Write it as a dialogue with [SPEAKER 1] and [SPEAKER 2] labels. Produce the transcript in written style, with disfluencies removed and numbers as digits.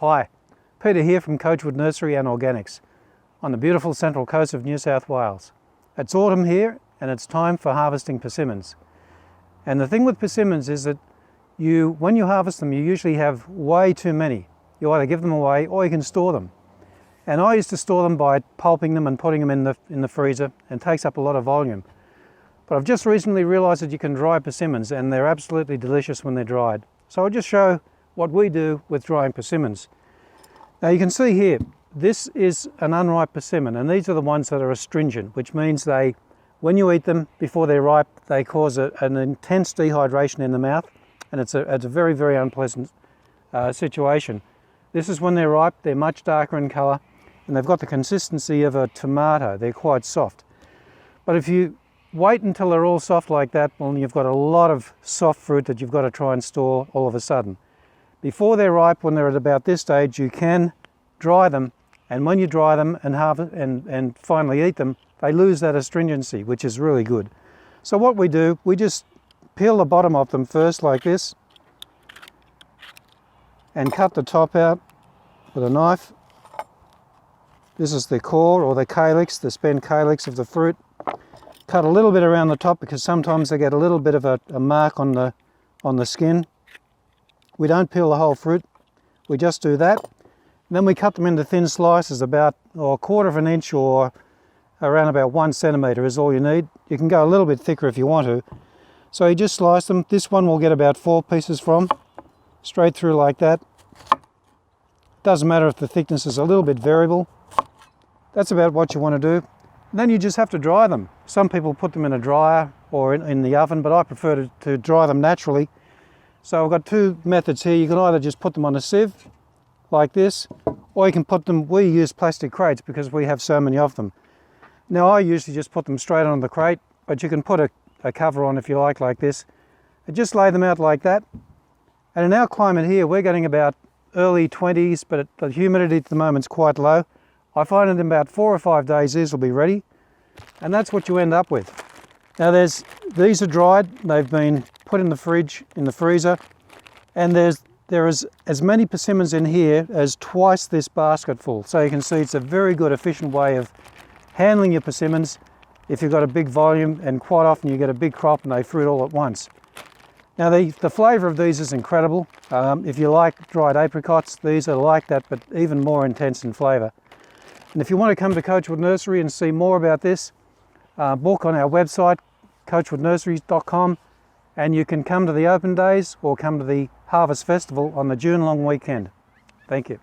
[SPEAKER 1] Hi, Peter here from Coachwood Nursery and Organics on the beautiful central coast of New South Wales. It's autumn here and it's time for harvesting persimmons. And the thing with persimmons is that when you harvest them, you usually have way too many. You either give them away or you can store them. And I used to store them by pulping them and putting them in the freezer, and it takes up a lot of volume. But I've just recently realised that you can dry persimmons and they're absolutely delicious when they're dried. So I'll just show what we do with drying persimmons. Now you can see here, this is an unripe persimmon, and these are the ones that are astringent, which means when you eat them before they're ripe, they cause an intense dehydration in the mouth, and it's a very, very unpleasant situation. This is when they're ripe. They're much darker in colour, and they've got the consistency of a tomato. They're quite soft. But if you wait until they're all soft like that, well, you've got a lot of soft fruit that you've got to try and store all of a sudden. Before they're ripe, when they're at about this stage, you can dry them, and when you dry them and finally eat them, they lose that astringency, which is really good. So what we do, we just peel the bottom of them first like this and cut the top out with a knife. This is the core, or the calyx, the spent calyx of the fruit. Cut a little bit around the top because sometimes they get a little bit of a mark on the skin. We don't peel the whole fruit, we just do that. And then we cut them into thin slices, about a quarter of an inch or around about 1 centimetre is all you need. You can go a little bit thicker if you want to. So you just slice them. This one we'll get about 4 pieces from, straight through like that. Doesn't matter if the thickness is a little bit variable. That's about what you want to do. And then you just have to dry them. Some people put them in a dryer or in the oven, but I prefer to dry them naturally. So I've got two methods here. You can either just put them on a sieve like this, or you can put them, we use plastic crates because we have so many of them. Now I usually just put them straight on the crate, but you can put a cover on if you like this, and just lay them out like that. And in our climate here, we're getting about early 20s, but the humidity at the moment is quite low. I find in about 4 or 5 days these will be ready, and that's what you end up with. Now these are dried, they've been put in the fridge, in the freezer, and there is as many persimmons in here as twice this basket full. So you can see it's a very good, efficient way of handling your persimmons if you've got a big volume, and quite often you get a big crop and they fruit all at once. Now the flavour of these is incredible. If you like dried apricots, these are like that, but even more intense in flavour. And if you want to come to Coachwood Nursery and see more about this, book on our website, coachwoodnurseries.com, and you can come to the open days or come to the Harvest Festival on the June long weekend. Thank you.